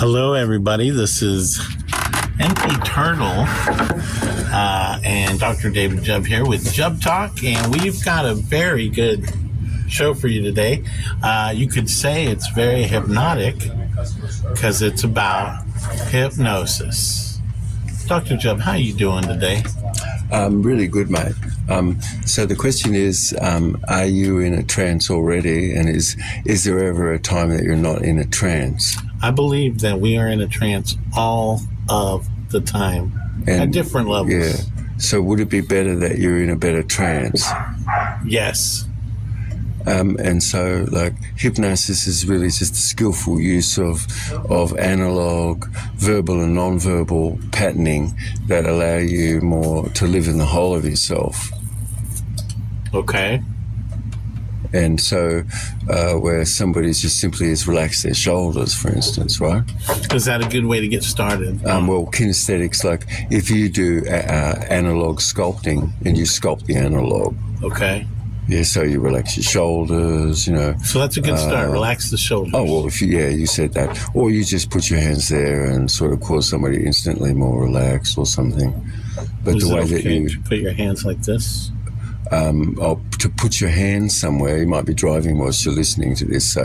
Hello, everybody. This is MP Turtle and Dr. David Jubb here with JUBBTALK, and we've got a very good show for you today. You could say it's very hypnotic because it's about hypnosis. Dr. Jubb, how are you doing today? Really good, mate. So the question is, are you in a trance already? And is there ever a time that you're not in a trance? I believe that we are in a trance all of the time at different levels. Yeah. So would it be better that you're in a better trance? Yes. And so, like, hypnosis is really just a skillful use of analog, verbal and non-verbal patterning that allow you more to live in the whole of yourself. Okay. And so, where somebody's just simply has relaxed their shoulders, for instance, right? Is that a good way to get started? Well, kinesthetics, like if you do analog sculpting and you sculpt the analog. Okay. Yeah, so you relax your shoulders, you know. So that's a good start. Relax the shoulders. Oh, well, you said that. Or you just put your hands there and sort of cause somebody instantly more relaxed or something. But Is the way it okay that you to put your hands like this? to put your hands somewhere, you might be driving whilst you're listening to this, so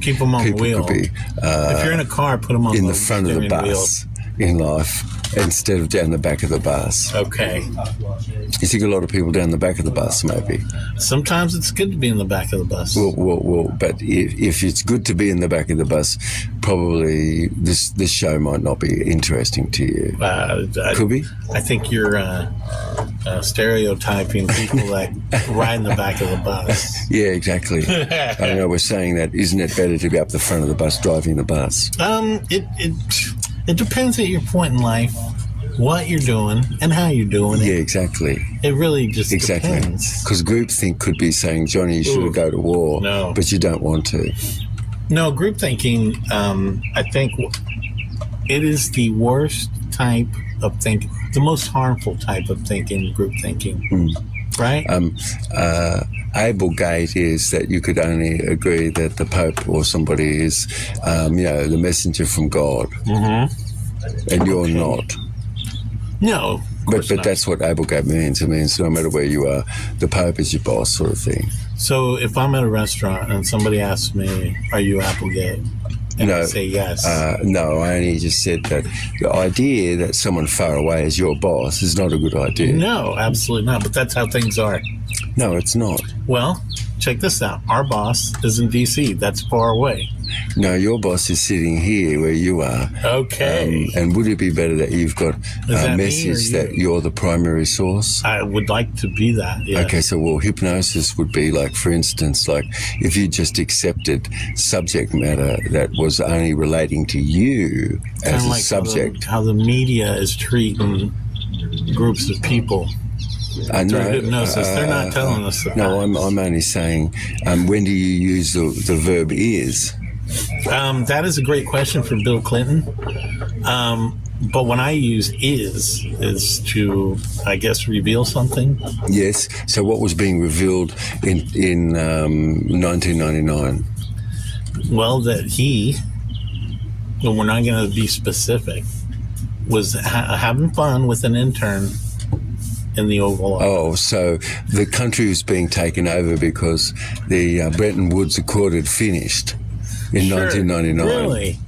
Keep them on the wheel. Could be, if you're in a car, put them on in the front of the bus wheel. in life instead of down the back of the bus. Okay. You think a lot of people down the back of the bus, maybe? Sometimes it's good to be in the back of the bus. Well, but if it's good to be in the back of the bus, probably this show might not be interesting to you. Could be? I think you're stereotyping people that ride in the back of the bus. Yeah, exactly. I know we're saying that. Isn't it better to be up the front of the bus driving the bus? It depends at your point in life, what you're doing and how you're doing it. Yeah, exactly. It really just depends. Because groupthink could be saying, Johnny, you should go to war, but you don't want to. No, group thinking, I think it is the worst type of thinking, the most harmful type of thinking, group thinking, right? Abelgate is that you could only agree that the Pope or somebody is, the messenger from God, and you're not. No, but that's what Abelgate means. It means no matter where you are, the Pope is your boss, sort of thing. So if I'm at a restaurant and somebody asks me, "Are you Applegate?" and I say yes. No, I only just said that the idea that someone far away is your boss is not a good idea. No, absolutely not. But that's how things are. No, it's not. Well, check this out. Our boss is in D.C. That's far away. No, your boss is sitting here where you are. Okay. And would it be better that you've got a message that you're the primary source? I would like to be that, yes. Okay, so, hypnosis would be like, for instance, like if you just accepted subject matter that was only relating to you as a subject. How the media is treating groups of people. Through hypnosis. They're not telling us that. No, I'm only saying, when do you use the verb is? That is a great question for Bill Clinton. But when I use is to, I guess, reveal something. Yes. So what was being revealed in 1999? Well, that but we're not going to be specific, was having fun with an intern in the Oval Office. Oh, so the country was being taken over because the Bretton Woods Accord had finished in 1999. Really?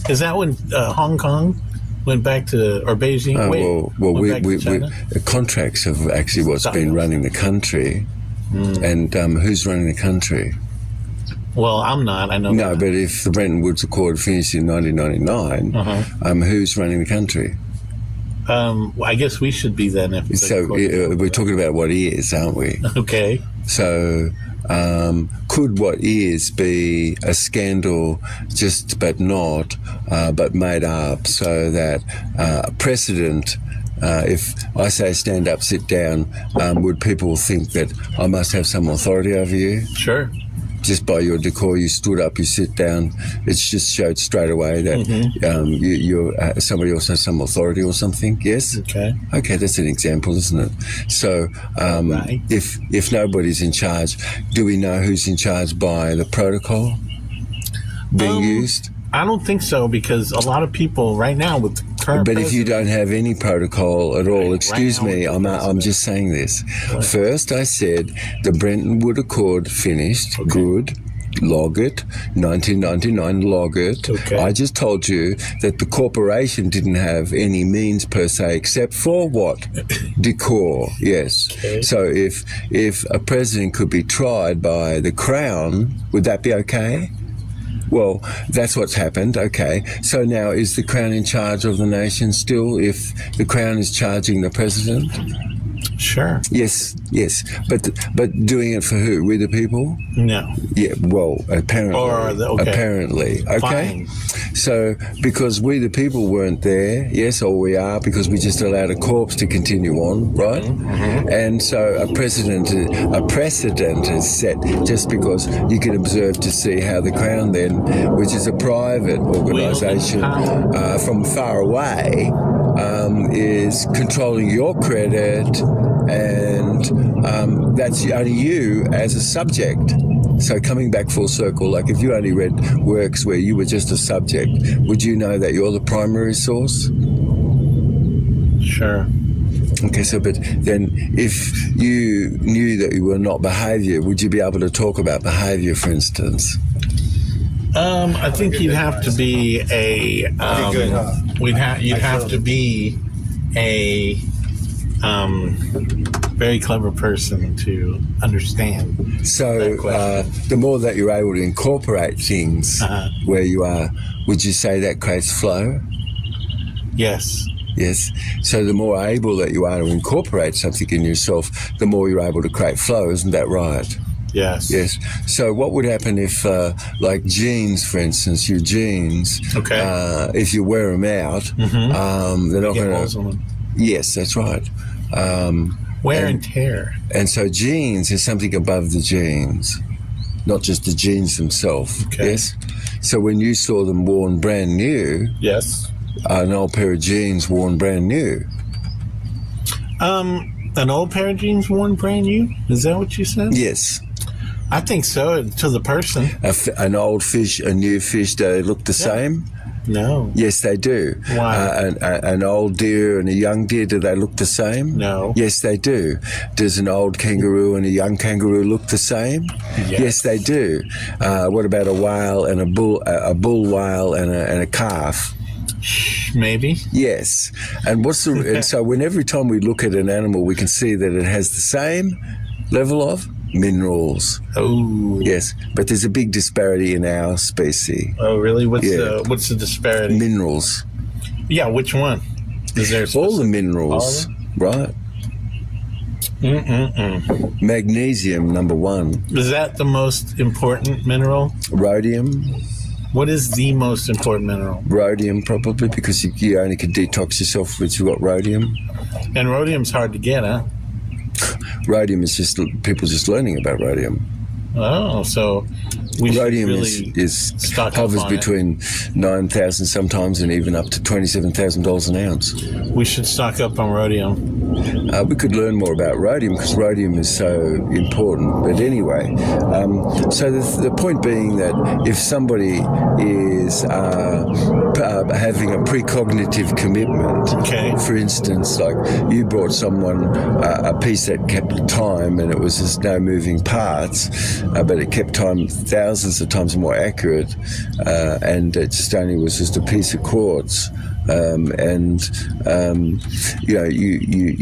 Is that when Hong Kong went back to, or Beijing? Contracts have actually what's been running the country. And who's running the country? Well, I'm not. I know. No, but if the Bretton Woods Accord finished in 1999, who's running the country? I guess we should be then. We're talking about what is, aren't we? Okay. So, could what is be a scandal, but made up, so that precedent? If I say stand up, sit down, would people think that I must have some authority over you? Sure. Just by your decor, you stood up, you sit down. It's just showed straight away that somebody else has some authority or something. Yes. Okay. Okay, that's an example, isn't it? So, if nobody's in charge, do we know who's in charge by the protocol being used? I don't think so, because a lot of people right now with the current But if you don't have any protocol at all, excuse me, I'm just saying this. First, I said the Brentwood Accord finished, good, log it, 1999, log it. Okay. I just told you that the corporation didn't have any means per se, except for what? Decor, yes. Okay. So if a president could be tried by the Crown, would that be okay? Well, that's what's happened. Okay. So now is the Crown in charge of the nation still if the Crown is charging the president? Sure. Yes. But doing it for who? We the people? No. Yeah, well, apparently. Apparently. Okay. Fine. So, because we the people weren't there, yes, or we are, because we just allowed a corpse to continue on, right? Mm-hmm. And so a precedent is set just because you can observe to see how the Crown then, which is a private organisation from far away, is controlling your credit, and that's only you as a subject. So coming back full circle, like if you only read works where you were just a subject, would you know that you're the primary source? Sure. Okay, so but then if you knew that you were not behaviour, would you be able to talk about behaviour, for instance? I think you'd have to be a you'd have to be a very clever person to understand. So the more that you're able to incorporate things where you are, would you say that creates flow? Yes. Yes. So the more able that you are to incorporate something in yourself, the more you're able to create flow. Isn't that right? Yes. Yes. So what would happen if, like jeans, for instance, your jeans, if you wear them out, they're not going to... Yes, that's right. Wear and tear. And so genes is something above the genes, not just the genes themselves. Okay. Yes? So when you saw them worn brand new... Yes. An old pair of jeans worn brand new. An old pair of jeans worn brand new? Is that what you said? Yes. I think so, to the person. An old fish, a new fish, do they look the same? No. Yes, they do. Why? An old deer and a young deer, do they look the same? No. Yes, they do. Does an old kangaroo and a young kangaroo look the same? Yes, they do. What about a whale and a bull whale and a calf? Maybe. Yes. And and so when every time we look at an animal, we can see that it has the same level of minerals. Oh. Yes, but there's a big disparity in our species. Oh, really? What's the disparity? Minerals. Yeah, which one? Is there all the minerals, right? Magnesium, number one. Is that the most important mineral? Rhodium. What is the most important mineral? Rhodium, probably, because you only can detox yourself if you've got rhodium. And rhodium's hard to get, huh? Rhodium is just people just learning about rhodium. Oh, so we rhodium really hovers between 9,000 sometimes and even up to $27,000 an ounce. We should stock up on rhodium. We could learn more about rhodium because rhodium is so important. But anyway, so the point being that if somebody is having a precognitive commitment, for instance, like you brought someone a piece that kept time and it was just no moving parts, but it kept time thousands of times more accurate, and it just only was just a piece of quartz. You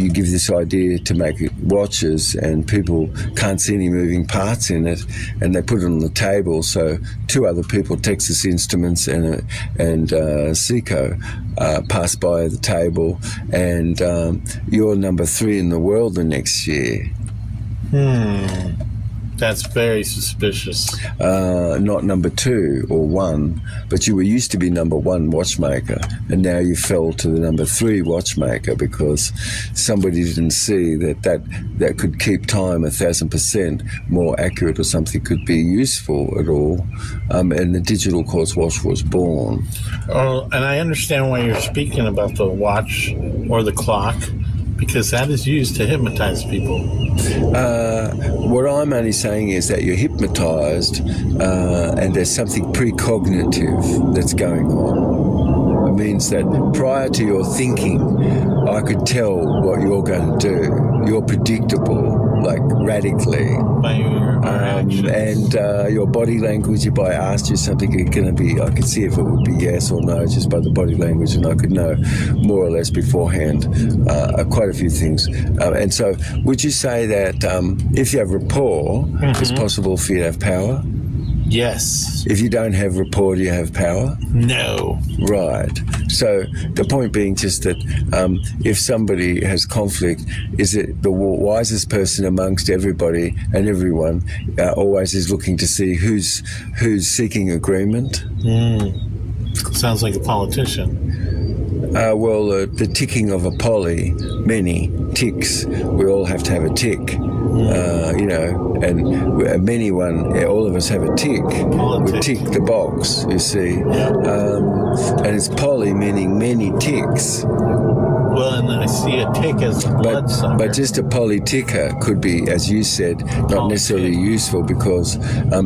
give this idea to make watches, and people can't see any moving parts in it, and they put it on the table. So two other people, Texas Instruments and Seiko, pass by the table, and you're number 3 in the world the next year. That's very suspicious. Not number 2 or 1, but you were used to be number 1 watchmaker, and now you fell to the number 3 watchmaker because somebody didn't see that could keep time 1,000% more accurate, or something could be useful at all, and the digital quartz watch was born. Oh, and I understand why you're speaking about the watch or the clock, Because that is used to hypnotize people. What I'm only saying is that you're hypnotized and there's something precognitive that's going on. It means that prior to your thinking, I could tell what you're going to do. You're predictable, like radically. By your actions. And your body language, if I asked you something, it's going to be, I could see if it would be yes or no just by the body language, and I could know more or less beforehand quite a few things. And so would you say that if you have rapport, it's possible for you to have power? Yes. If you don't have rapport, do you have power? No. Right. So the point being just that if somebody has conflict, is it the wisest person amongst everybody and everyone always is looking to see who's seeking agreement? Sounds like a politician. Well, the ticking of a poly, many ticks. We all have to have a tick. And all of us have a tick. We tick the box, you see. And it's poly, meaning many ticks. Well, and I see a tick as a bloodsucker. But just a polyticker could be, as you said, not necessarily useful because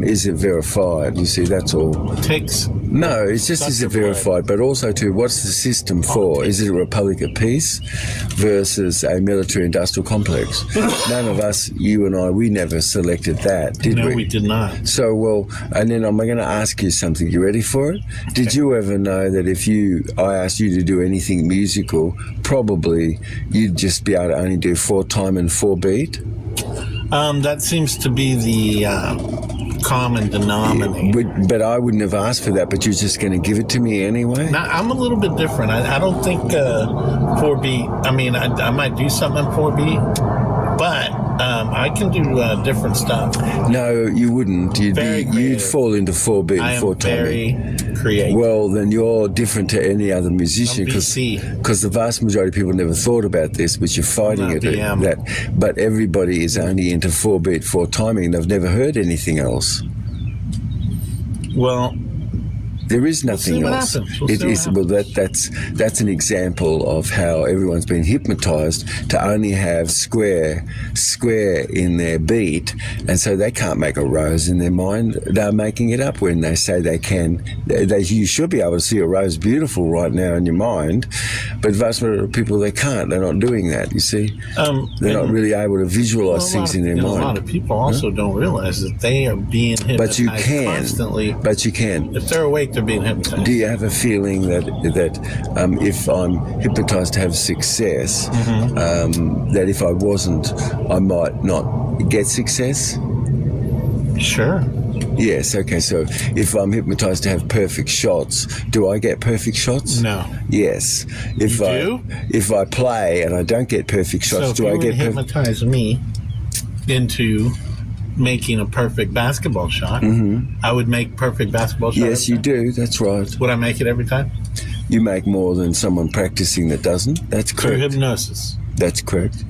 is it verified? You see, that's all. Ticks? No, it's just is it verified, but also too, what's the system for? Is it a Republic of Peace versus a military-industrial complex? None of us, you and I, we never selected that, did we? No, we did not. So, well, and then I'm going to ask you something. You ready for it? Did you ever know that if I asked you to do anything musical, probably you'd just be able to only do 4-time and 4-beat? That seems to be the common denominator. But I wouldn't have asked for that, but you're just going to give it to me anyway? Now, I'm a little bit different. I don't think 4-beat, I mean, I might do something in 4-beat, but I can do different stuff. No, you wouldn't. You'd fall into 4-beat and 4-time. Very creative. Well, then you're different to any other musician because the vast majority of people never thought about this, but you're fighting it. But everybody is only into 4-beat, 4-timing. They've never heard anything else. Well, there is nothing else. That's an example of how everyone's been hypnotized to only have square in their beat, and so they can't make a rose in their mind. They're making it up when they say they can. You should be able to see a rose beautiful right now in your mind, but vast majority of people, they can't. They're not doing that. You see, they're not really able to visualize things in their mind. A lot of people also don't realize that they are being hypnotized constantly. But you can. If they're awake, they're being hypnotized. Do you have a feeling that if I'm hypnotized to have success, that if I wasn't, I might not get success? Sure. Yes, okay, so if I'm hypnotized to have perfect shots, do I get perfect shots? No. Yes. If I play and I don't get perfect shots, do I get hypnotize me into making a perfect basketball shot, I would make perfect basketball shots. Yes, you do. That's right. Would I make it every time? You make more than someone practicing that doesn't. That's correct. Through hypnosis. That's correct.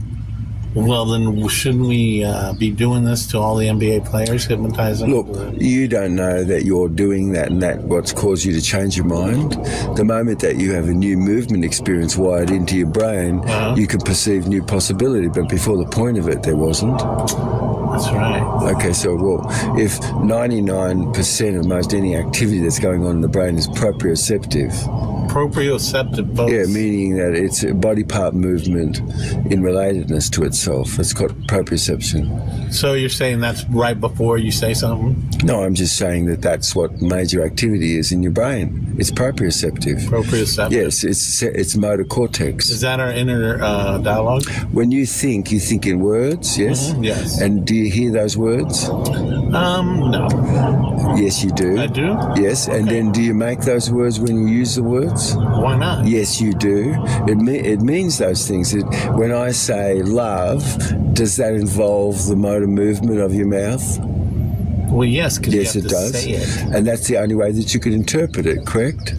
Well, then shouldn't we be doing this to all the NBA players, hypnotizing? Look, you don't know that you're doing that and that what's caused you to change your mind. The moment that you have a new movement experience wired into your brain, you can perceive new possibility, but before the point of it, there wasn't. That's right. Okay, so, well, if 99% of most any activity that's going on in the brain is proprioceptive. Proprioceptive, both. Yeah, meaning that it's a body part movement in relatedness to itself. It's called proprioception. So you're saying that's right before you say something? No, I'm just saying that that's what major activity is in your brain. It's proprioceptive. Proprioceptive? Yes, it's motor cortex. Is that our inner dialogue? When you think in words, yes? Yes. And do you hear those words? No. Yes, you do. I do? Yes, and then do you make those words when you use the words? Why not? Yes, you do. It means those things. When I say love, does that involve the motor movement of your mouth? Well, yes, because yes, you have to does. say it. And that's the only way that you can interpret it, correct?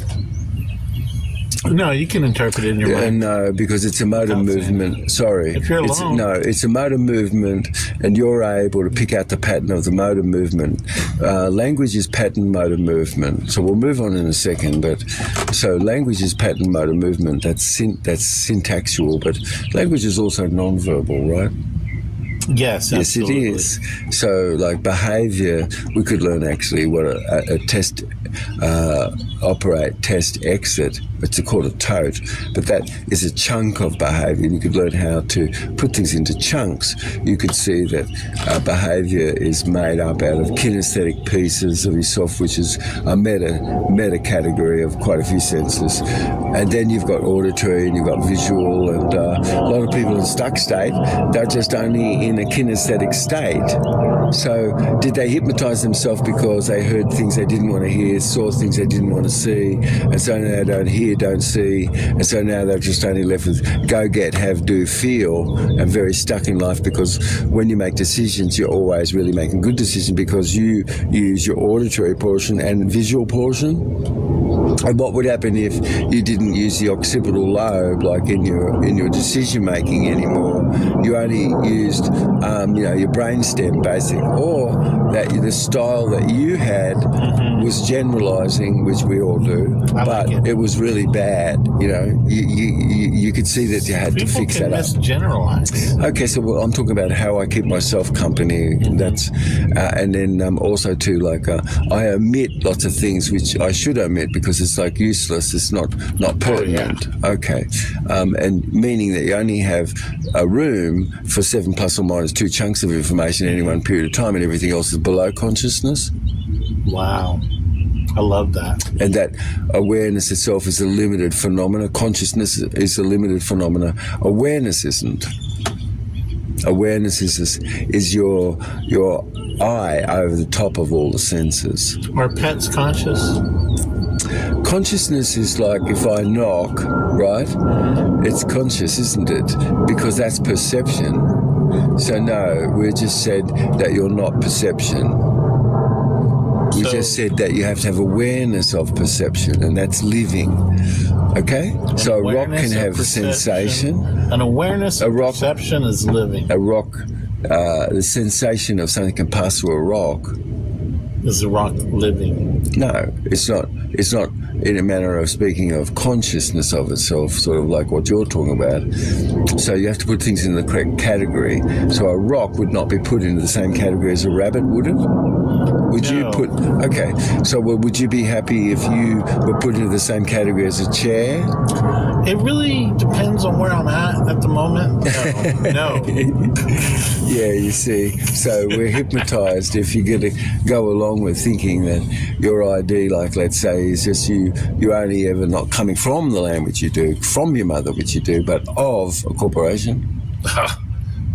No, you can interpret it in your mind. No, because it's a motor movement. Sorry. If you're alone. It's a motor movement, and you're able to pick out the pattern of the motor movement. Language is pattern motor movement. So we'll move on in a second. But so language is pattern motor movement. That's syntactual, but language is also nonverbal, right? Yes, absolutely. Yes, it is. So, like behaviour, we could learn actually what a test operate, test, exit. It's called a tote, but that is a chunk of behaviour, and you could learn how to put things into chunks. You could see that behaviour is made up out of kinesthetic pieces of yourself, which is a meta category of quite a few senses. And then you've got auditory, and you've got visual, and a lot of people in stuck state, they're just only in a kinesthetic state. So did they hypnotise themselves because they heard things they didn't want to hear, saw things they didn't want to see, and so now they don't hear, don't see, and so now they're just only left with go, get, have, do, feel, and very stuck in life, because when you make decisions, you're always really making good decisions because you use your auditory portion and visual portion. And what would happen if you didn't use the occipital lobe, like in your decision making anymore? You only used, your brainstem, basic, or that the style that you had was generalising, which we all do, but it was really bad. You could see that you had to fix that up. People can misgeneralize. Okay, so I'm talking about how I keep myself company. That's and then also too, like I omit lots of things which I should omit because it's like useless. It's not pertinent. Oh, yeah. Okay, and meaning that you only have a room for 7 plus or minus 2 chunks of information in any one period of time, and everything else is below consciousness. Wow. I love that. And that awareness itself is a limited phenomena. Consciousness is a limited phenomena. Awareness isn't. Awareness is your eye over the top of all the senses. Are pets conscious? Consciousness is like if I knock, right? It's conscious, isn't it? Because that's perception. So no, we just said that you're not perception. We just said that you have to have awareness of perception, and that's living. Okay? So a rock can have a sensation. An awareness of perception is living. A rock, the sensation of something can pass through a rock. Is the rock living? No, it's not. It's not in a manner of speaking of consciousness of itself, sort of like what you're talking about. So you have to put things in the correct category. So a rock would not be put into the same category as a rabbit, would it? Would you put... Okay, so would you be happy if you were put into the same category as a chair? It really depends on where I'm at the moment. No. Yeah, you see. So we're hypnotized if you're going to go along with thinking that your ID, like let's say, is just you only ever not coming from the land which you do, from your mother which you do, but of a corporation.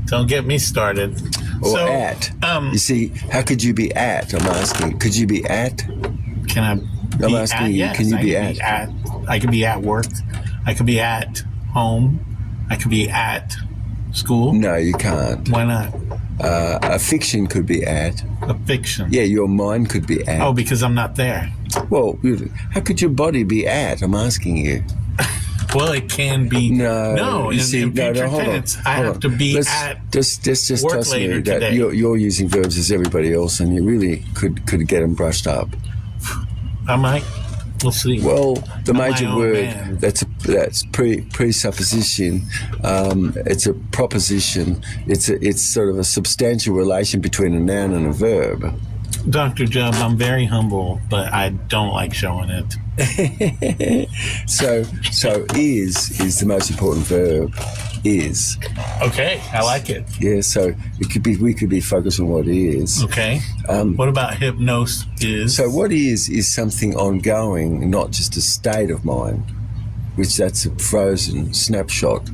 Don't get me started. Or at. You see, how could you be at? I'm asking. Could you be at? Can I be I'm asking at? you, Yes, can you I be can at? I could be at work. I could be at home. I could be at school. No, you can't. Why not? A fiction could be at. A fiction. Yeah, your mind could be at. Oh, because I'm not there. Well, how could your body be at? I'm asking you. Well, it can be. No, you see, in future hold tense, on. I have to be at just work trust me later that today. you're using verbs as everybody else, and you really could get them brushed up. I might. We'll see. Well, the I'm major my own word man. that's presupposition. It's a proposition. It's sort of a substantial relation between a noun and a verb. Dr. Jubb, I'm very humble, but I don't like showing it. So is the most important verb. Is. Okay, I like it. Yeah, so we could be focused on what is. Okay. What about hypnosis? So what is something ongoing, not just a state of mind, which that's a frozen snapshot.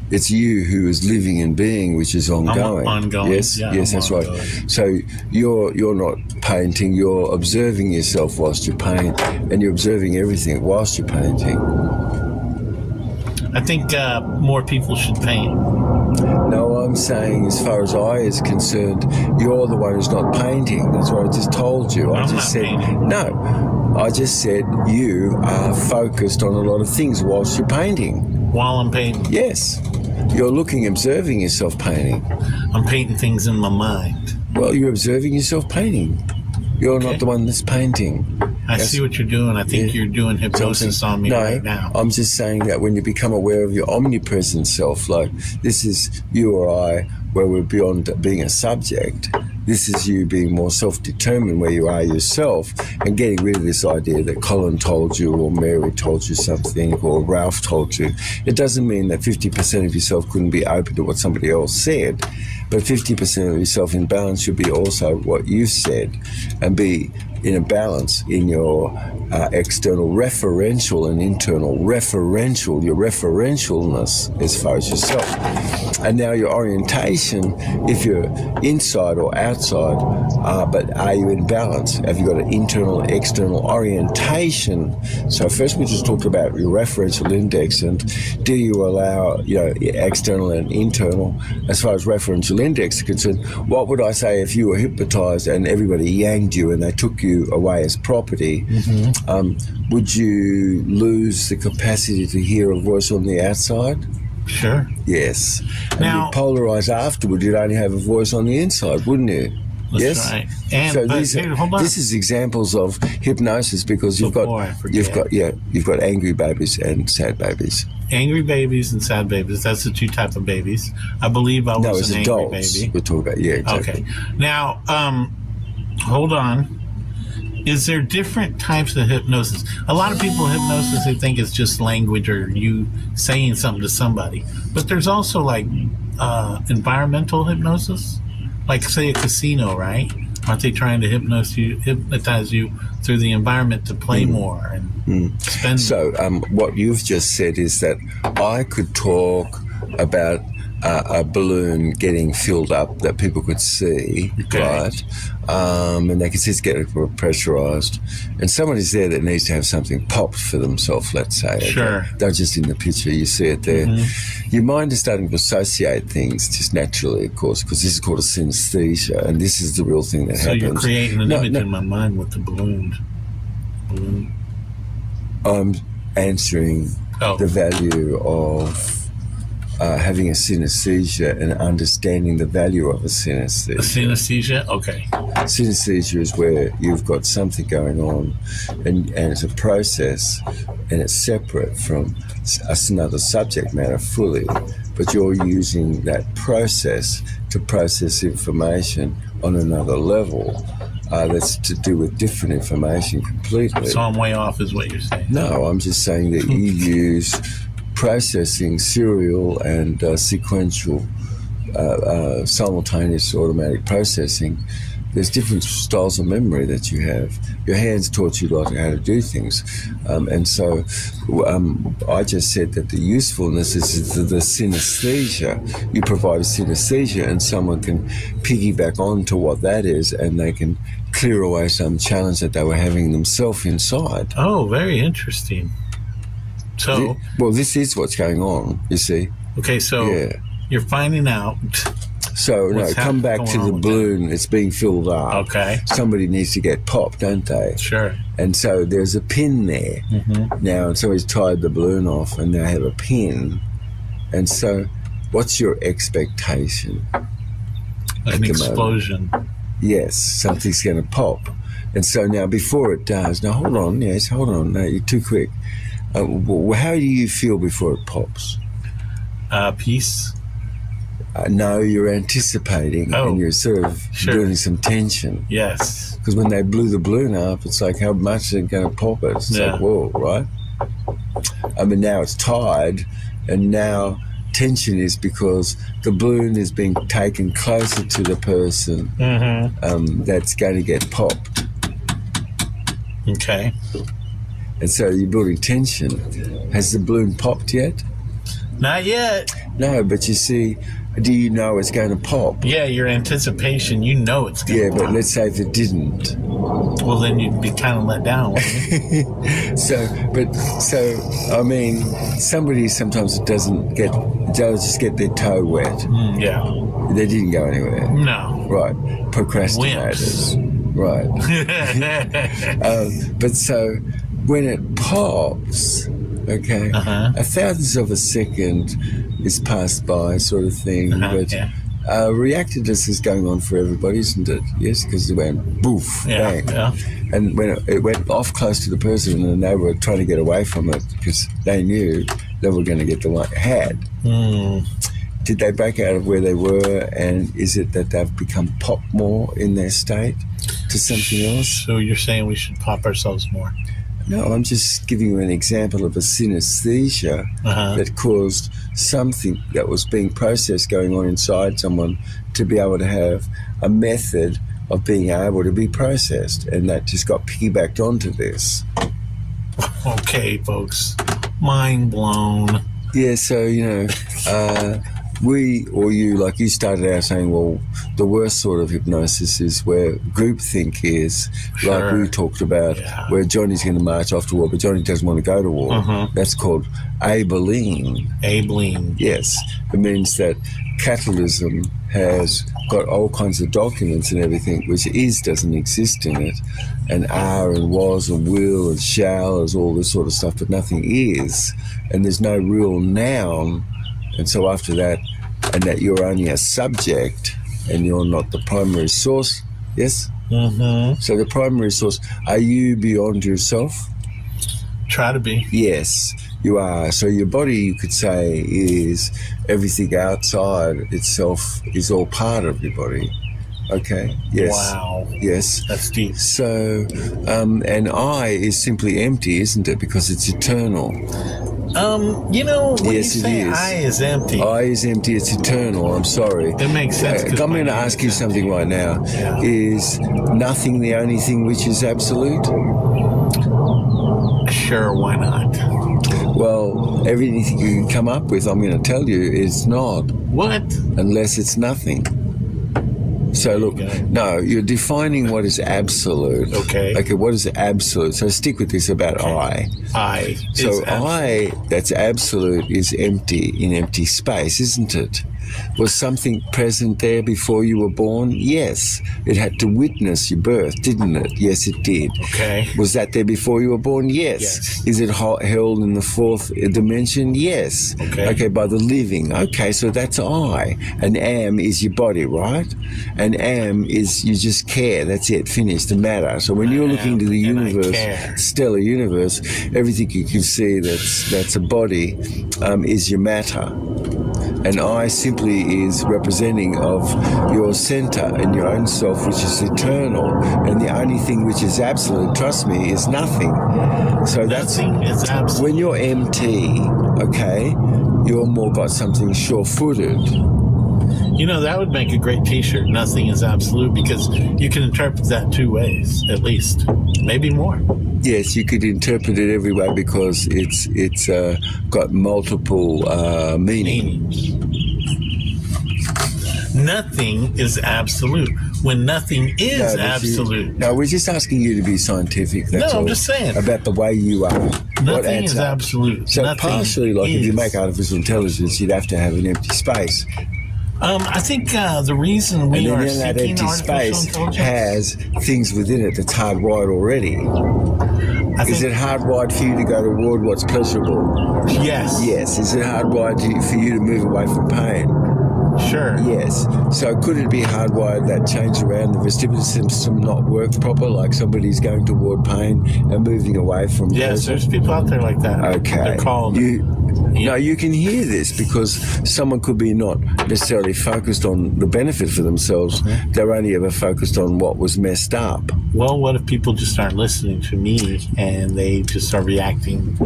It's you who is living and being, which is ongoing. I'm ongoing. Yes, Yeah, yes, I'm that's ongoing. right. So you're not painting. You're observing yourself whilst you paint, and you're observing everything whilst you're painting. I think more people should paint. No, I'm saying, as far as I is concerned, you're the one who's not painting. That's what I just told you. I I'm just not said painting. no. I just said you are focused on a lot of things whilst you're painting. While I'm painting, Yes, you're observing yourself painting. I'm painting things in my mind. Well, you're observing yourself painting. You're Okay. not the one that's painting. I see what you're doing. I think you're doing hypnosis on me No, right now. I'm just saying that when you become aware of your omnipresent self, like this is you or I, where we're beyond being a subject. This is you being more self-determined, where you are yourself, and getting rid of this idea that Colin told you, or Mary told you something, or Ralph told you. It doesn't mean that 50% of yourself couldn't be open to what somebody else said, but 50% of yourself in balance should be also what you said, and be in a balance in your external referential and internal referential, your referentialness as far as yourself. And now your orientation, if you're inside or outside, but are you in balance? Have you got an internal, external orientation? So first we just talked about your referential index, and do you allow, external and internal? As far as referential index is concerned, what would I say if you were hypnotized and everybody yanged you and they took you away as property? Would you lose the capacity to hear a voice on the outside? Sure. Yes. And Now- you'd polarize afterward, you'd only have a voice on the inside, wouldn't you? That's Yes. right. And So but these here, hold on. this is examples of hypnosis, because you've Before I forget. you've got angry babies and sad babies. Angry babies and sad babies. That's the two type of babies. I believe I No, was it's an angry adults baby. we're talking about. Yeah, exactly. Okay. Now, hold on. Is there different types of hypnosis? A lot of people hypnosis, they think it's just language or you saying something to somebody. But there's also like environmental hypnosis. Like say a casino, right? Aren't they trying to hypnotize you through the environment to play more and spend So what you've just said is that I could talk about a balloon getting filled up that people could see, Okay. right? And they can see it's getting pressurized. And somebody's there that needs to have something popped for themselves, let's say. Okay? Sure. They're just in the picture, you see it there. Your mind is starting to associate things just naturally, of course, because this is called a synesthesia, and this is the real thing that So happens. you're creating an No, image no. in my mind with the balloon. I'm answering Oh. the value of having a synesthesia and understanding the value of a A synesthesia. synesthesia? Okay. Synesthesia is where you've got something going on, and it's a process, and it's separate from another subject matter fully, but you're using that process to process information on another level that's to do with different information completely. So I'm way off is what you're saying. No, I'm just saying that you use processing serial and sequential simultaneous automatic processing. There's different styles of memory that you have. Your hands taught you how to do things. And so I just said that the usefulness is the synesthesia. You provide a synesthesia and someone can piggyback on to what that is, and they can clear away some challenge that they were having themselves inside. Oh, very interesting. So, Well, this is what's going on, you see. okay, so Yeah. you're finding out. So, What's come back going to on the with balloon. It's being filled up. Okay. Somebody needs to get popped, don't they? Sure. And so there's a pin there. Now, and somebody's tied the balloon off, and they have a pin. And so, what's your expectation? Like an the moment. explosion. Yes, something's going to pop. And so now, before it does, now hold on, yes, hold on, no, you're too quick. How do you feel before it pops? Peace. No, you're anticipating, Oh, and you're sort of sure. building some tension. Yes. Because when they blew the balloon up, it's like, how much are they going to pop it? It's Yeah. like, whoa, right? I mean, now it's tied, and now tension is because the balloon is being taken closer to the person that's going to get popped. Okay. And so you're building tension. Has the balloon popped yet? Not yet. No, but you see, do you know it's going to pop? Yeah, your anticipation, you know it's going to pop. Yeah, but let's say if it didn't. Well, then you'd be kind of let down, wouldn't you? So, I mean, somebody sometimes doesn't just get their toe wet. Yeah. They didn't go anywhere. No. Right. Procrastinators. Right. But so when it pops, okay, a thousandth of a second is passed by, sort of thing. But reactiveness is going on for everybody, isn't it? Yes, because it went boof, bang. Yeah. And when it went off close to the person and they were trying to get away from it because they knew they were going to get the one had. Did they break out of where they were, and is it that they've become pop more in their state to something else? So you're saying we should pop ourselves more? No, I'm just giving you an example of a synesthesia that caused something that was being processed going on inside someone to be able to have a method of being able to be processed, and that just got piggybacked onto this. Okay, folks. Mind blown. Yeah, so, we or you, like you started out saying, well, the worst sort of hypnosis is where groupthink is, like we talked about, where Johnny's going to march off to war, but Johnny doesn't want to go to war. That's called ableing. Ableing. Yes. It means that capitalism has got all kinds of documents and everything, which doesn't exist in it, and are and was and will and shall is all this sort of stuff, but nothing is, and there's no real noun. And so after that, and that you're only a subject and you're not the primary source, yes? So the primary source, are you beyond yourself? Try to be. Yes, you are. So your body, you could say, is everything outside itself is all part of your body. Okay, yes. Wow. Yes. That's deep. So, and I is simply empty, isn't it? Because it's eternal. When yes, you say I is empty. I is empty, it's eternal, I'm sorry. It makes sense. I'm going to ask you something right now. Yeah. Is nothing the only thing which is absolute? Sure, why not? Well, everything you can come up with, I'm going to tell you, is not. What? Unless it's nothing. So look, no, you're defining what is absolute. Okay. Okay, what is absolute? So stick with this about I. So I, that's absolute, is empty in empty space, isn't it? Was something present there before you were born? Yes. It had to witness your birth, didn't it? Yes, it did. Okay. Was that there before you were born? Yes. Is it held in the fourth dimension? Yes. Okay, by the living. Okay, so that's I. And am is your body, right? And am is you just care. That's it. Finished. The matter. So when you're looking to the universe, stellar universe, everything you can see that's a body is your matter. And I simply is representing of your center and your own self, which is eternal. And the only thing which is absolute, trust me, is nothing. So nothing is absolute. When you're empty, okay, you're more got something sure-footed. That would make a great t-shirt. Nothing is absolute, because you can interpret that two ways, at least. Maybe more. Yes, you could interpret it every way because it's got multiple meanings. Nothing is absolute. When nothing is absolute. We're just asking you to be scientific. That's all. I'm just saying. About the way you are. Nothing is absolute. So nothing partially, like if you make artificial intelligence, you'd have to have an empty space. I think the reason we are seeking that empty space has things within it that's hardwired already. Is it hardwired for you to go toward what's pleasurable? Yes. Yes. Is it hardwired for you to move away from pain? Sure. Yes. So could it be hardwired that change around the vestibular system not work proper, like somebody's going toward pain and moving away from Yes, there's people out there like that. Okay. They're called... No, you can hear this because someone could be not necessarily focused on the benefit for themselves. They're only ever focused on what was messed up. Well, what if people just aren't listening to me and they just are reacting,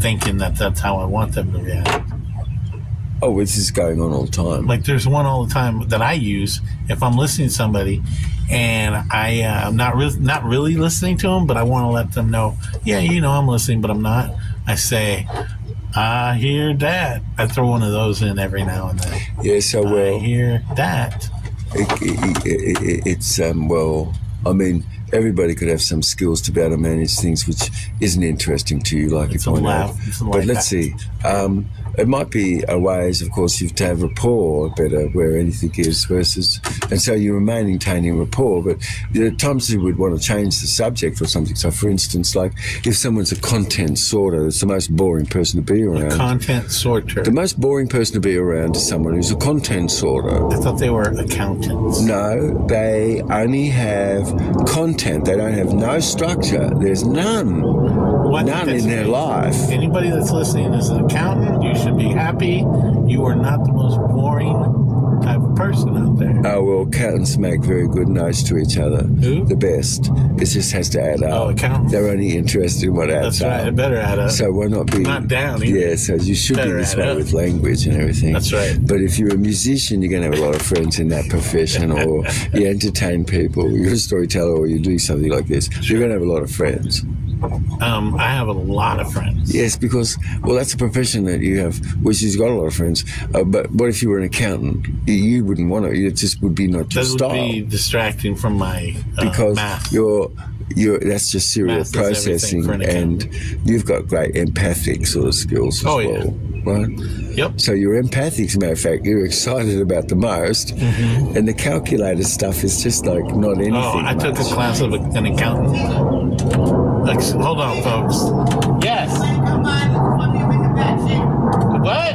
thinking that that's how I want them to react? Oh, this is going on all the time. Like there's one all the time that I use if I'm listening to somebody and I'm not really listening to them, but I want to let them know, I'm listening, but I'm not. I say, I hear that. I throw one of those in every now and then. Yeah, so well, I hear that. It's well, I mean, everybody could have some skills to be able to manage things which isn't interesting to you, like It's you a point out. laugh. It's a But laugh. let's see. It might be a ways, of course, you've to have rapport better where anything is versus, and so you're maintaining rapport. But there are times you would want to change the subject or something. So, for instance, like if someone's a content sorter, it's the most boring person to be around. Content sorter. The most boring person to be around is someone who's a content sorter. I thought they were accountants. No, they only have content. They don't have no structure. There's none. What? None in their life. Anybody that's listening is an accountant. You should be happy. You are not the most boring type of person out there. Oh, well, accountants make very good notes to each other. Who? The best. It just has to add up. Oh, accountants. They're only interested in what adds That's right. up. It better add up. So why not be... Not down either. Yeah, so you should be Better this add way up. with language and everything. That's right. But if you're a musician, you're going to have a lot of friends in that profession, or you entertain people, you're a storyteller, or you do something like this. You're going to have a lot of friends. I have a lot of friends. Yes, because, well, that's a profession that you have, which has got a lot of friends. But what if you were an accountant? You wouldn't want to. It just would be not your That style. would be distracting from my Because math. you're that's just serial Math is everything processing, for an and you've got great empathic sort of skills as Oh, yeah. well, right? Yep. So you're empathic, as a matter of fact. You're excited about the most, and the calculator stuff is just like not anything. Oh, I took a much. class of an accountant. Hold on, folks. Yes. Come by looking for me with the back shaving. What?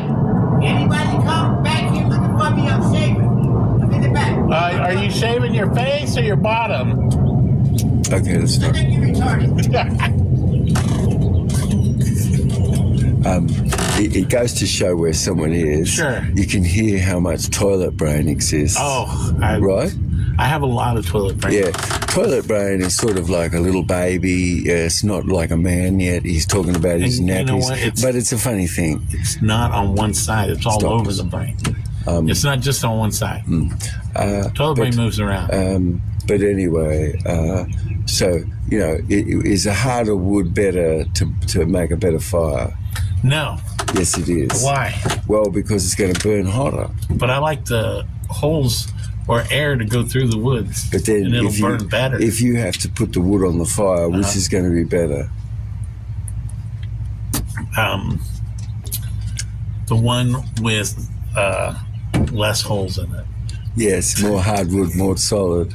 Anybody come back here looking for me, I'm shaving. I'm in the back. Are you shaving your face or your bottom? Okay, that's I not. think you're retarded. It goes to show where someone is. Sure. You can hear how much toilet brain exists. Right? I have a lot of toilet brain. Yeah, toilet brain is sort of like a little baby. It's not like a man yet. He's talking about his And you know nappies, what? but it's a funny thing. It's not on one side. It's all Stop. over the brain. It's not just on one side. Toilet brain moves around. But anyway, so you know, is a harder wood better to make a better fire? No. Yes, it is. Why? Well, because it's going to burn hotter. But I like the holes or air to go through the woods. But then and it'll if burn better. if you have to put the wood on the fire, which is going to be better? The one with less holes in it. Yes, more hardwood, more solid.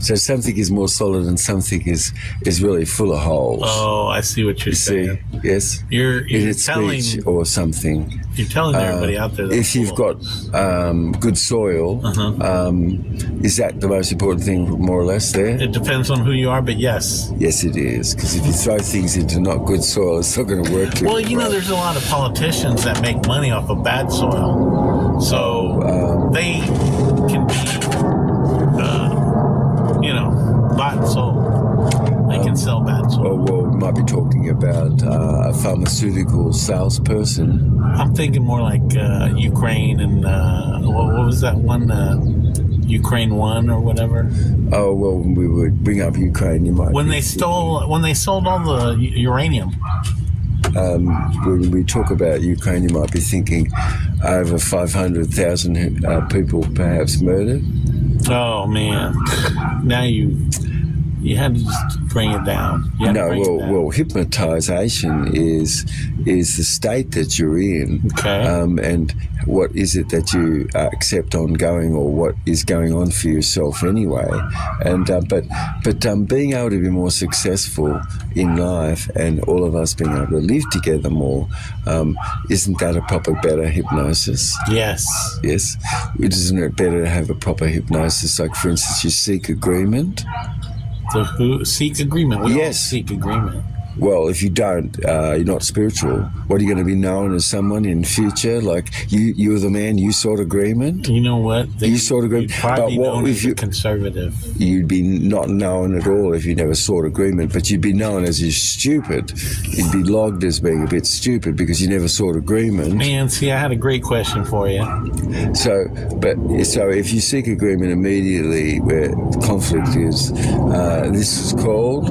So something is more solid and something is really full of holes. Oh, I see what you're You see? saying. Yes. You're In its telling speech or something. you're telling everybody out there that If you've got good soil, is that the most important thing, more or less, there? it depends on who you are, but yes. Yes, it is. Because if you throw things into not good soil, it's not going to work too Well, you know, well. there's a lot of politicians that make money off of bad soil, so they can be, bought and sold. They can sell bad soil. Well, we might be talking about a pharmaceutical salesperson. I'm thinking more like Ukraine and what was that one? Ukraine 1 or whatever. Oh, well, when we would bring up Ukraine, you might... When they sold all the uranium. When we talk about Ukraine, you might be thinking over 500,000 people perhaps murdered. Oh man! Now you had to just bring it down. You had to No, bring it down. well, hypnotization is the state that you're in, Okay. and what is it that you accept ongoing, or what is going on for yourself anyway. And but being able to be more successful in life, and all of us being able to live together more, isn't that a proper, better hypnosis? Yes. Yes, isn't it better to have a proper hypnosis? Like, for instance, you seek agreement. The who seek agreement. We all Yes. seek agreement. Well, if you don't, you're not spiritual. What are you going to be known as someone in future? Like you're the man. You sought agreement. You know what? You sort of agree. You'd probably But what known if as a you- conservative. You'd be not known at all if you never sought agreement. But you'd be known as you're stupid. You'd be logged as being a bit stupid because you never sought agreement. Man, see, I had a great question for you. So if you seek agreement immediately where conflict is, this is called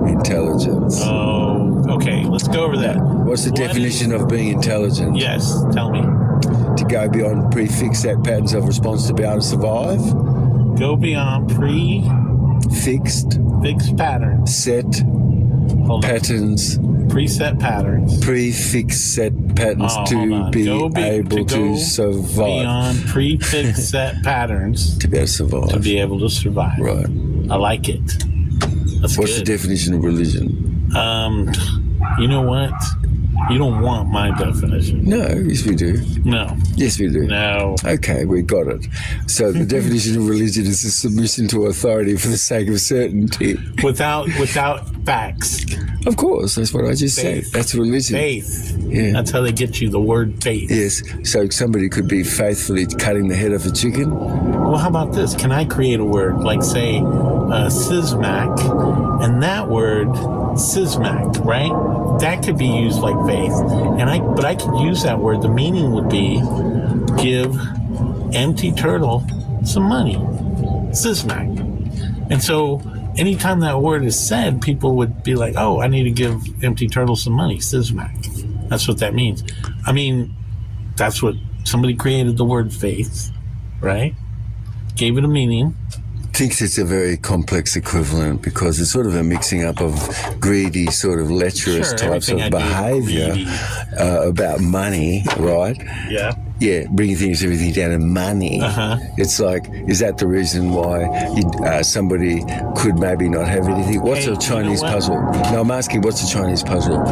intelligence. Oh, Okay, let's go over that. What's the definition of being intelligent? Yes, tell me. To go beyond prefix set patterns of response to be able to survive. Go beyond Fixed patterns. set Hold on. patterns. Preset patterns. Prefix set patterns Hold to on. be Go able to survive. Beyond prefix set patterns To be able to survive. to be able to survive. Right. I like it. That's What's good. the definition of religion? You know what? You don't want my definition. No, yes we do. No. Yes we do. No. Okay, we got it. So the definition of religion is a submission to authority for the sake of certainty. Without facts. Of course, that's what I just said. Faith. That's religion. Faith. Yeah. That's how they get you the word faith. Yes. So somebody could be faithfully cutting the head off a chicken. Well, how about this? Can I create a word like, say, Sismac, and that word, Sismac, right? That could be used like faith. But I could use that word. The meaning would be give empty turtle some money. Sismac. And so anytime that word is said, people would be like, oh, I need to give empty turtle some money. Sismac. That's what that means. I mean, that's what somebody created the word faith, right? Gave it a meaning. Thinks it's a very complex equivalent because it's sort of a mixing up of greedy, sort of lecherous Sure, types of everything I do is behavior greedy. about money, right? Yeah. Yeah, bringing everything down to money. Uh-huh. It's like, is that the reason why somebody could maybe not have anything? What's Hey, a Chinese you know what? puzzle? No, I'm asking, what's a Chinese puzzle?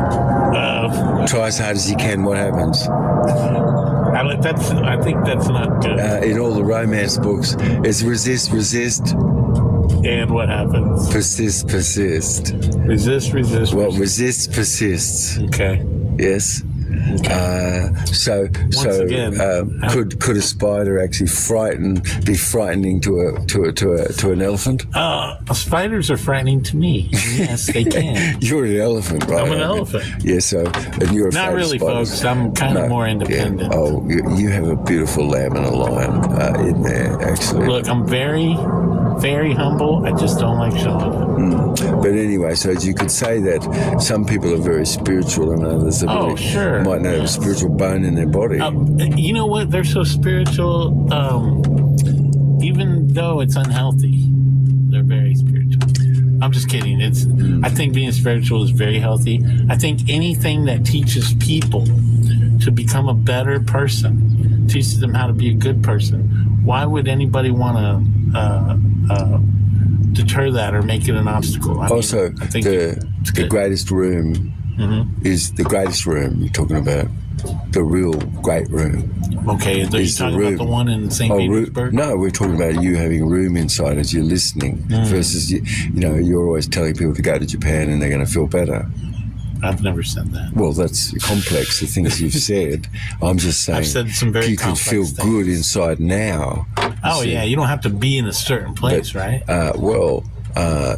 Try as hard as you can, what happens? I think that's not good. In all the romance books, it's resist, And what happens? persist. Resist. Well, resist persists. Okay. Yes. So again, could a spider actually be frightening to an elephant? Spiders are frightening to me. Yes, they can. You're an elephant, right? I'm an elephant. Yeah, so and you're Not afraid really, of spiders. folks. I'm kind of more independent. Yeah. Oh, you have a beautiful lamb and a lion in there, actually. Look, I'm very, very humble. I just don't like showing it. But anyway, so you could say that some people are very spiritual and others are Oh, sure. might not have a spiritual bone in their body. You know what? They're so spiritual, even though it's unhealthy. They're very spiritual. I'm just kidding. I think being spiritual is very healthy. I think anything that teaches people to become a better person, teaches them how to be a good person, why would anybody want to deter that or make it an obstacle? I think the greatest room is the greatest room you're talking about. The real great room. Okay, are you talking about the one in St. Petersburg? No, we're talking about you having room inside as you're listening versus, you're always telling people to go to Japan and they're going to feel better. I've never said that. Well, that's complex, the things you've said. I'm just saying I've said some very you could complex feel things. good inside now. Oh, yeah, you don't have to be in a certain place, right?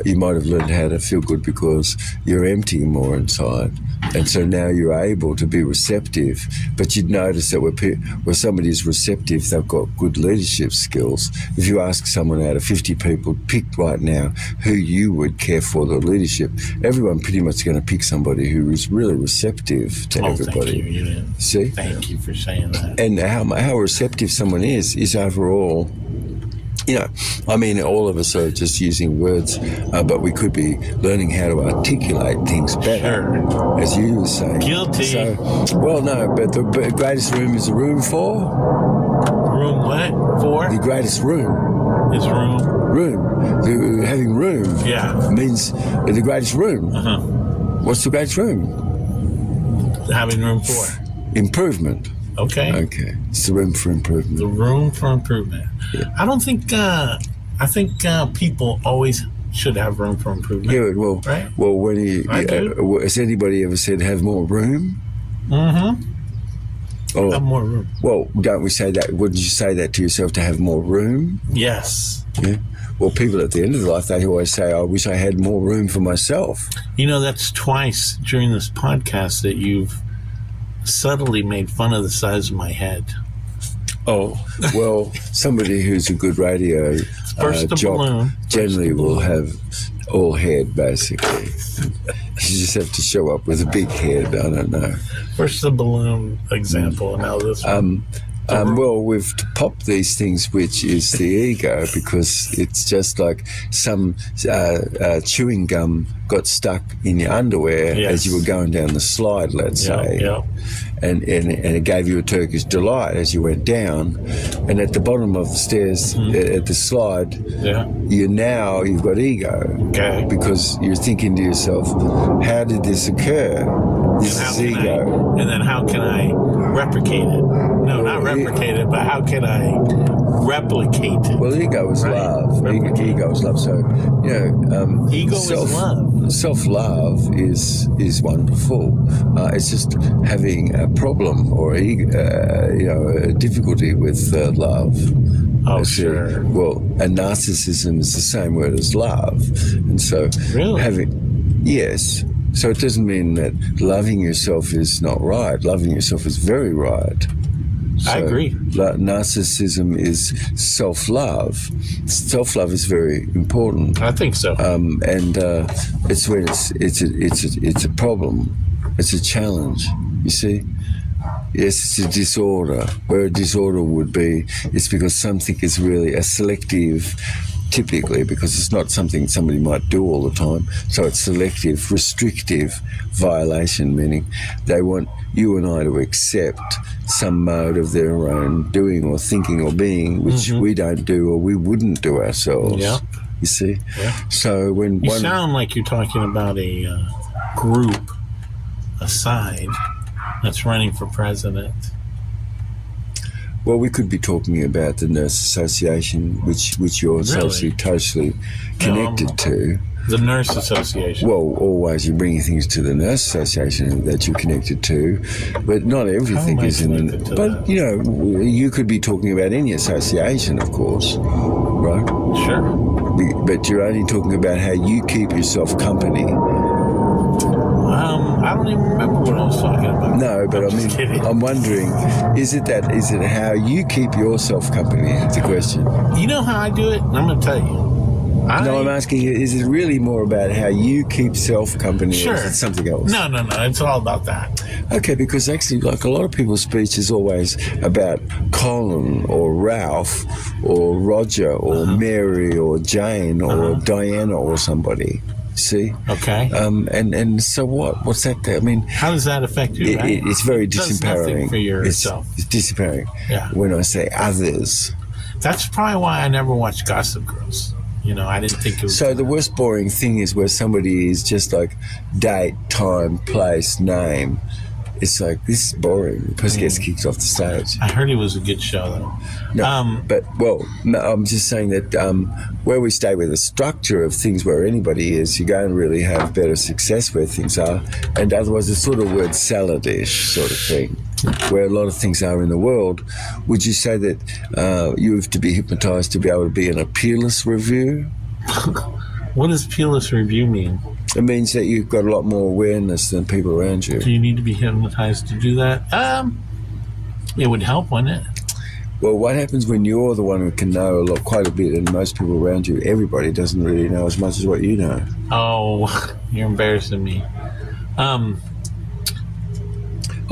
You might have learned how to feel good because you're emptying more inside. And so now you're able to be receptive. But you'd notice that where somebody is receptive, they've got good leadership skills. If you ask someone out of 50 people, pick right now who you would care for the leadership, everyone pretty much going to pick somebody who is really receptive to everybody. Thank you. See? Thank you for saying that. And how receptive someone is overall. All of us are just using words, but we could be learning how to articulate things better, as you were saying. Guilty. So, but the greatest room is a room for? Room what? For? The greatest room. Is room. Room. Having room means the greatest room. Uh-huh. What's the greatest room? Having room for. Improvement. Okay. It's the room for improvement. The room for improvement. Yeah. I don't think, I think people always should have room for improvement. Yeah, well, right? Well, when has anybody ever said have more room? Mm-hmm. Or, have more room. Well, don't we say that? Wouldn't you say that to yourself to have more room? Yes. Yeah. Well, people at the end of life, they always say, I wish I had more room for myself. That's twice during this podcast that you've subtly made fun of the size of my head. Oh, well, somebody who's a good radio jock generally will have all head, basically. You just have to show up with a big head. I don't know. First the balloon example, and now this one. Well, we've popped these things, which is the ego, because it's just like some chewing gum got stuck in your underwear as you were going down the slide, let's say. Yeah. And it gave you a Turkish delight as you went down. And at the bottom of the stairs, at the slide, you've got ego. Okay. Because you're thinking to yourself, how did this occur? This is ego. And then how can I replicate it? No, not replicate it, but how can I replicate it? Well, ego is love. Ego is love. So, ego is love. Self-love is wonderful. It's just having a problem or a difficulty with love. Oh, sure. Well, and narcissism is the same word as love, and so yes. So it doesn't mean that loving yourself is not right. Loving yourself is very right. So I agree. Narcissism is self-love. Self-love is very important. I think so. And it's when it's a problem. It's a challenge. You see. Yes, it's a disorder. Where a disorder would be, it's because something is really a selective. Typically, because it's not something somebody might do all the time. So it's selective, restrictive violation, meaning they want you and I to accept some mode of their own doing or thinking or being, which we don't do or we wouldn't do ourselves. Yeah. You see? Yeah. So when you sound like you're talking about a group, a side, that's running for president. Well, we could be talking about the Nurse Association, which you're totally connected to. The Nurse Association. Well, always you're bringing things to the Nurse Association that you're connected to, but not everything is in the. But you could be talking about any association, of course, right? Sure. But you're only talking about how you keep yourself company. I don't even remember what I was talking about. No, but I'm wondering, is it how you keep yourself company? It's a question. You know how I do it? I'm going to tell you. I'm asking you, is it really more about how you keep self company or is it something else? No. It's all about that. Okay, because actually, like a lot of people's speech is always about Colin or Ralph or Roger or Mary or Jane or Diana or somebody. See? Okay. And so what? What's that? I mean, how does that affect you? It's very disempowering for yourself. It's disempowering. Yeah. When I say others. That's probably why I never watched Gossip Girls. I didn't think it was. So the worst boring thing is where somebody is just like date, time, place, name. It's like, this is boring. The person gets kicked off the stage. I heard it was a good show, though. No, I'm just saying that where we stay with the structure of things where anybody is, you're going to really have better success where things are. And otherwise, it's sort of word salad-ish sort of thing, where a lot of things are in the world. Would you say that you have to be hypnotized to be able to be in a peerless review? What does peerless review mean? It means that you've got a lot more awareness than people around you. Do you need to be hypnotized to do that? It would help, wouldn't it? Well, what happens when you're the one who can know quite a bit and most people around you, everybody doesn't really know as much as what you know? Oh, you're embarrassing me.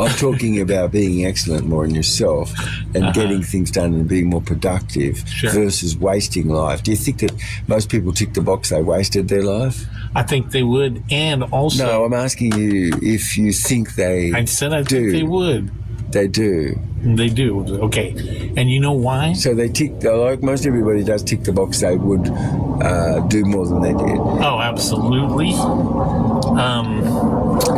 I'm talking about being excellent more in yourself and getting things done and being more productive versus wasting life. Do you think that most people tick the box they wasted their life? I think they would, and also... No, I'm asking you if you think they I said I think they would. They do. They do. Okay. And you know why? So they tick, like most everybody does tick the box, they would do more than they did. Oh, absolutely.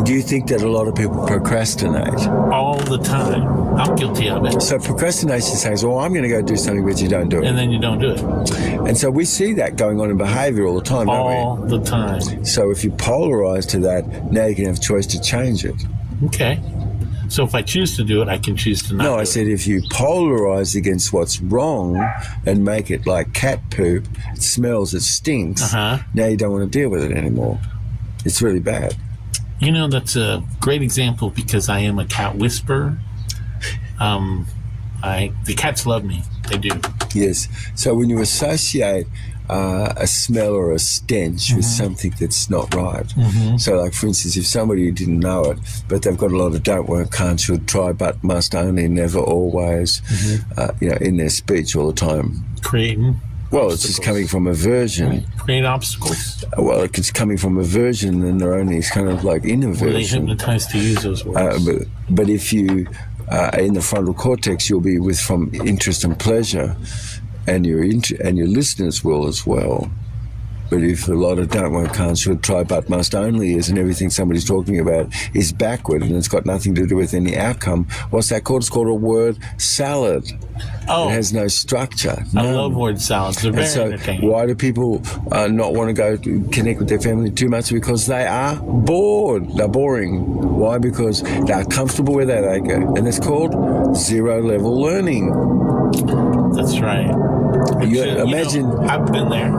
Do you think that a lot of people procrastinate? All the time. I'm guilty of it. So procrastination says, well, I'm going to go do something, but you don't do it. And then you don't do it. And so we see that going on in behaviour all the time, don't we? All the time. So if you polarise to that, now you can have a choice to change it. Okay. So if I choose to do it, I can choose to not do it. No, I said if you polarise against what's wrong and make it like cat poop, it smells, it stinks, now you don't want to deal with it anymore. It's really bad. That's a great example because I am a cat whisperer. The cats love me. They do. Yes. So when you associate a smell or a stench with something that's not right. So, like, for instance, if somebody didn't know it, but they've got a lot of don't, won't, can't, should, try, but, must, only, never, always, in their speech all the time. Creating. Well, it's just coming from aversion. Right. Create obstacles. Well, it's coming from aversion, and they're only kind of like inversion. Were they hypnotized to use those words? But if you in the frontal cortex, you'll be from interest and pleasure, and your listeners will as well. But if a lot of don't, won't, can't, should, try, but, must, only is, and everything somebody's talking about is backward and it's got nothing to do with any outcome, what's that called? It's called a word salad. Oh. It has no structure. I love word salads. They're very entertaining. Why do people not want to go to connect with their family too much? Because they are bored. They're boring. Why? Because they're comfortable where they go. And it's called zero-level learning. That's right. Imagine. I've been there.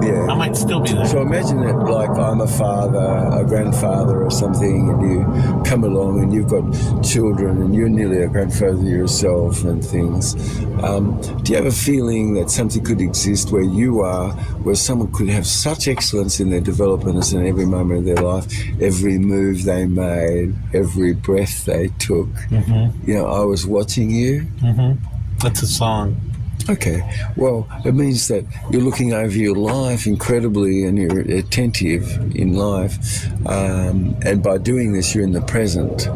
Yeah. I might still be there. So imagine that, like, I'm a father, a grandfather or something, and you come along and you've got children and you're nearly a grandfather yourself and things. Do you have a feeling that something could exist where you are, where someone could have such excellence in their development in every moment of their life, every move they made, every breath they took? I was watching you. That's a song. Okay, well, it means that you're looking over your life incredibly and you're attentive in life. And by doing this, you're in the present.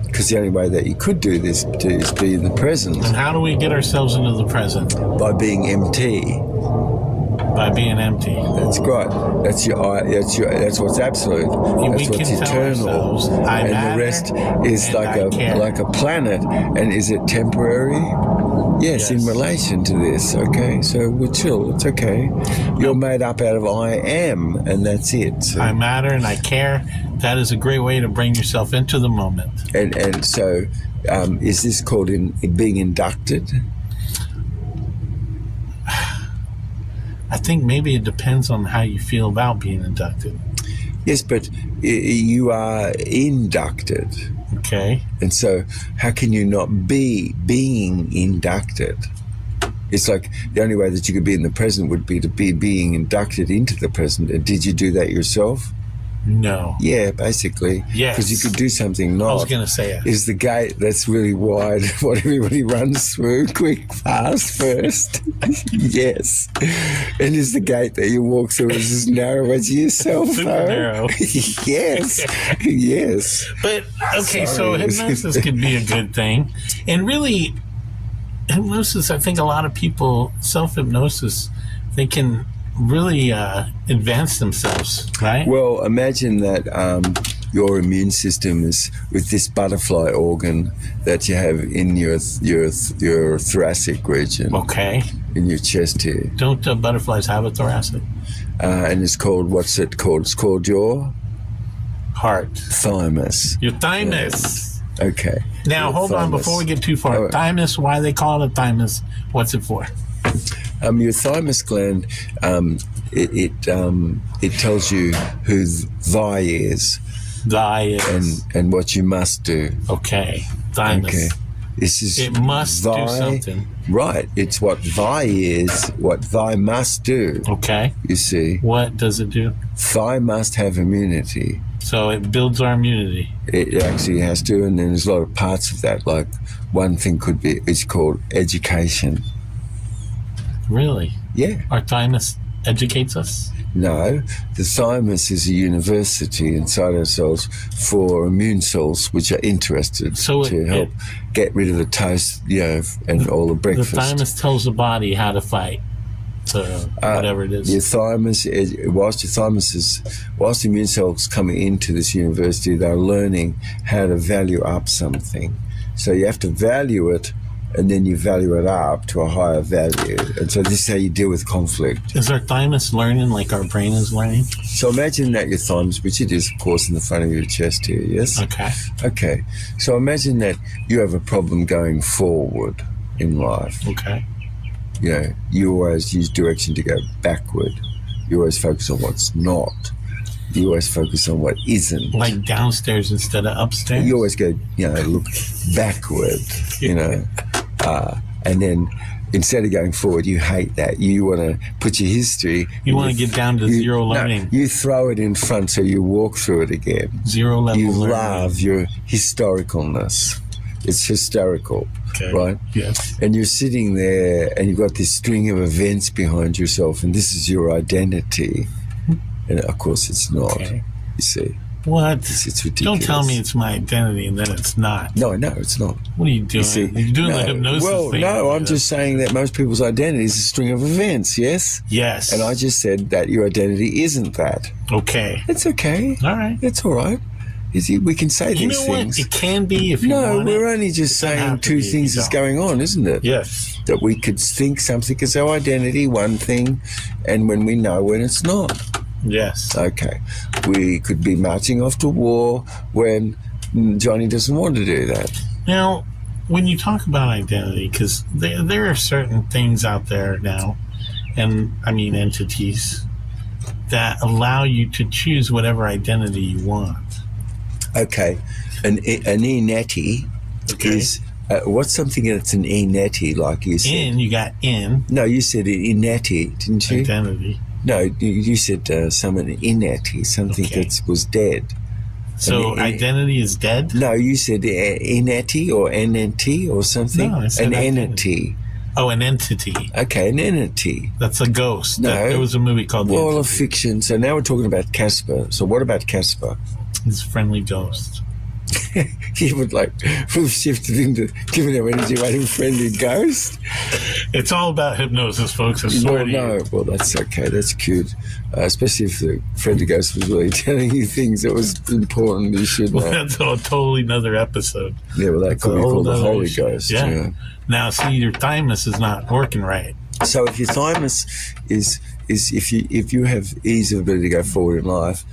Because the only way that you could do this is be in the present. And how do we get ourselves into the present? By being empty. By being empty. That's great. That's what's absolute. That's what's eternal. And the rest is like a planet. And is it temporary? Yes, in relation to this. Okay, so we're chill. It's okay. You're made up out of I am, and that's it. So. I matter and I care. That is a great way to bring yourself into the moment. And so, is this called being inducted? I think maybe it depends on how you feel about being inducted. Yes, but you are inducted. Okay. And so how can you not be being inducted? It's like the only way that you could be in the present would be to be being inducted into the present. And did you do that yourself? No. Yeah, basically. Yes. Because you could do something not. I was going to say it. Is the gate that's really wide what everybody runs through, quick, fast, first? Yes. And is the gate that you walk through as narrow as yourself? Super narrow. Yes. Yes. But, okay, so hypnosis could be a good thing. And really, hypnosis, I think a lot of people, self-hypnosis, they can really advance themselves, right? Well, imagine that your immune system is with this butterfly organ that you have in your thoracic region. Okay. In your chest here. Don't butterflies have a thoracic? And it's called, what's it called? It's called your heart. Thymus. Your thymus. Yeah. Okay. Now, hold on before we get too far. Thymus, why they call it a thymus? What's it for? Your thymus gland, it tells you who thy is. Thy is. And what you must do. Okay. Thymus. Okay. It must do something. Right. It's what thy is, what thy must do. Okay. You see. What does it do? Thy must have immunity. So it builds our immunity. It actually has to, and then there's a lot of parts of that. Like one thing could be, it's called education. Really? Yeah. Our thymus educates us? No. The thymus is a university inside ourselves for immune cells which are interested to help get rid of the toast, and all the breakfast. The thymus tells the body how to fight. So whatever it is. Your thymus, whilst the immune cells come into this university, they're learning how to value up something. So you have to value it, and then you value it up to a higher value. And so this is how you deal with conflict. Is our thymus learning like our brain is learning? So imagine that your thymus, which it is, of course, in the front of your chest here, yes? Okay. Okay. So imagine that you have a problem going forward in life. Okay. You always use direction to go backward. You always focus on what's not. You always focus on what isn't. Like downstairs instead of upstairs? You always go, look backward, and then instead of going forward, you hate that. You want to put your history. You want to get down to zero learning. No, you throw it in front so you walk through it again. Zero level You learning. love your historicalness. It's hysterical, right? Yes. And you're sitting there and you've got this string of events behind yourself, and this is your identity. And of course it's not, you see. What? It's ridiculous. Don't tell me it's my identity and then it's not. No, it's not. What are you doing? You see, You're doing the hypnosis thing. No, I'm just saying that most people's identity is a string of events, yes? Yes. And I just said that your identity isn't that. Okay. It's okay. All right. It's all right. We can say You these know things. what? It can be if you want we're it. only just It doesn't saying have to two be if things you is don't. going on, isn't it? Yes. That we could think something is our identity, one thing, and when we know when it's not. Yes. Okay. We could be marching off to war when Johnny doesn't want to do that. Now, when you talk about identity, because there are certain things out there now, and I mean entities, that allow you to choose whatever identity you want. Okay. An eneti is, what's something that's an eneti, like you said? You got in. No, you said eneti, didn't you? Identity. No, you said someone ineti, something that was dead. So identity is dead? No, you said ineti or NNT or something. No, I said an identity. entity. Oh, an entity. Okay, an entity. That's a ghost. No. There was a movie called The World of Entity. fiction. So now we're talking about Casper. So what about Casper? It's a friendly ghost. You would we've shifted into giving our energy away to a friendly ghost. It's all about hypnosis, folks. I swear to you. Well, that's okay. That's cute. Especially if the friendly ghost was really telling you things that was important you should know. Well, that's a totally another episode. Yeah, well, that could be called the Holy Ghost. Yeah. Now, see, your thymus is not working right. So if your thymus is if you have ease of ability to go forward in life,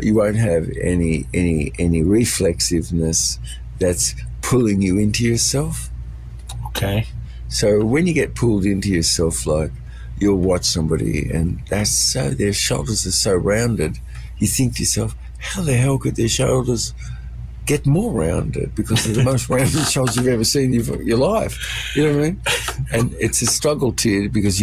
you won't have any reflexiveness that's pulling you into yourself. Okay. So when you get pulled into yourself, like you'll watch somebody and their shoulders are so rounded, you think to yourself, how the hell could their shoulders get more rounded? Because they're the most rounded shoulders you've ever seen in your life. You know what I mean? And it's a struggle to you because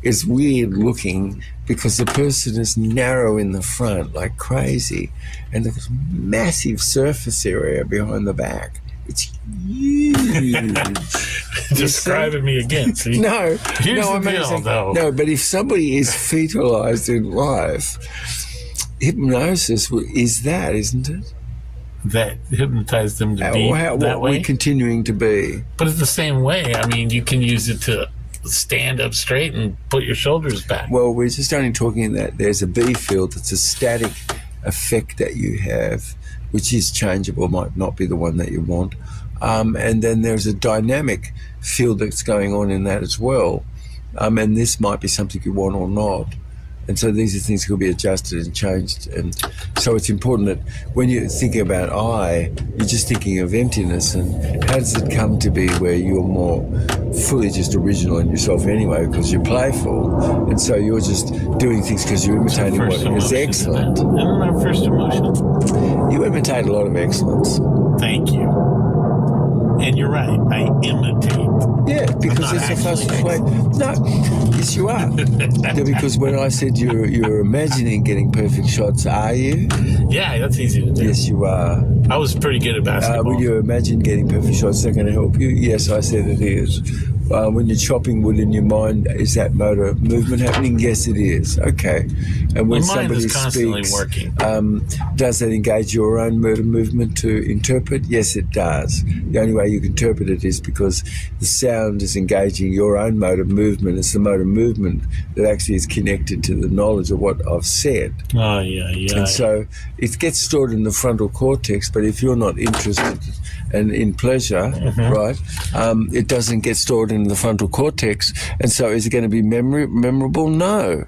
it's weird looking because the person is narrow in the front like crazy and there's massive surface area behind the back. It's huge. Describe me again, see? No. Here's no, the deal, though. No, but if somebody is fetalized in life, hypnosis is that, isn't it? That hypnotized them to be that what way? we're continuing to be. But it's the same way. I mean, you can use it to stand up straight and put your shoulders back. Well, we're just only talking that there's a B field that's a static effect that you have, which is changeable, might not be the one that you want. And then there's a dynamic field that's going on in that as well. And this might be something you want or not. And so these are things that could be adjusted and changed. And so it's important that when you're thinking about I, you're just thinking of emptiness. And how does it come to be where you're more fully just original in yourself anyway, because you're playful. And so you're just doing things because you're imitating what is excellent. Isn't our first emotion? You imitate a lot of excellence. Thank you. And you're right. I imitate. Yeah, because it's the first way. No, yes, you are. Yeah, because when I said you're imagining getting perfect shots, are you? Yeah, that's easy to do. Yes, you are. I was pretty good at basketball. When you imagine getting perfect shots, they're going to help you. Yes, I said it is. When you're chopping wood in your mind, is that motor movement happening? Yes, it is. Okay. And when My mind somebody is constantly speaks, working. does that engage your own motor movement to interpret? Yes, it does. The only way you can interpret it is because the sound is engaging your own motor movement. It's the motor movement that actually is connected to the knowledge of what I've said. Oh, yeah. And so it gets stored in the frontal cortex, but if you're not interested and in pleasure, right, it doesn't get stored in the frontal cortex. And so is it going to be memorable? No.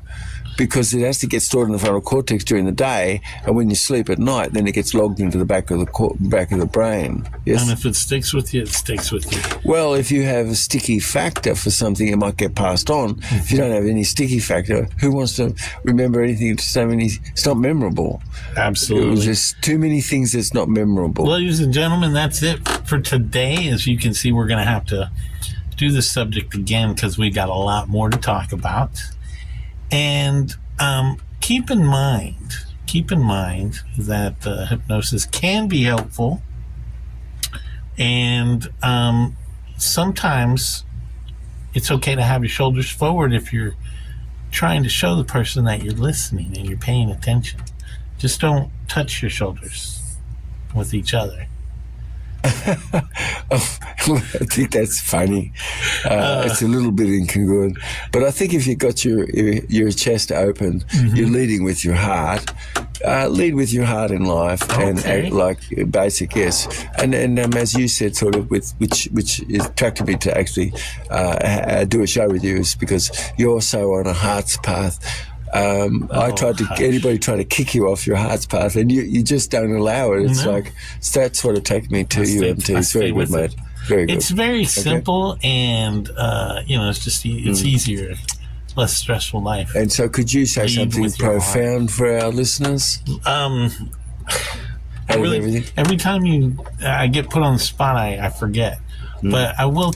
Because it has to get stored in the frontal cortex during the day, and when you sleep at night, then it gets logged into the back of the brain. Yes. And if it sticks with you, it sticks with you. Well, if you have a sticky factor for something, it might get passed on. If you don't have any sticky factor, who wants to remember anything? It's not memorable. Absolutely. There's too many things that's not memorable. Ladies and gentlemen, that's it for today. As you can see, we're going to have to do this subject again because we got a lot more to talk about. And keep in mind that hypnosis can be helpful. And sometimes it's okay to have your shoulders forward if you're trying to show the person that you're listening and you're paying attention. Just don't touch your shoulders with each other. Oh, I think that's funny. It's a little bit incongruent, but I think if you got your chest open, you're leading with your heart. Lead with your heart in life, and act like basic, yes. And as you said, sort of, which attracted me to actually do a show with you, is because you're so on a heart's path. Anybody try to kick you off your heart's path, and you just don't allow it. It's like, so that's what attracted me to you, MT. It's very good, mate. Very good. It's very simple, and it's just it's easier, less stressful life. And so, could you say something profound for our listeners? Every time I get put on the spot, I forget. But I will.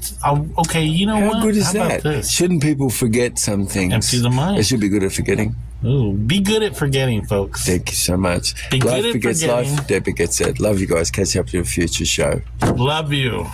Okay, you know what? How good is How that? about this? Shouldn't people forget some things? Empty the mind. They should be good at forgetting. Ooh, be good at forgetting, folks. Thank you so much. Life begets life. Debbie gets it. Love you guys. Catch up to a future show. Love you.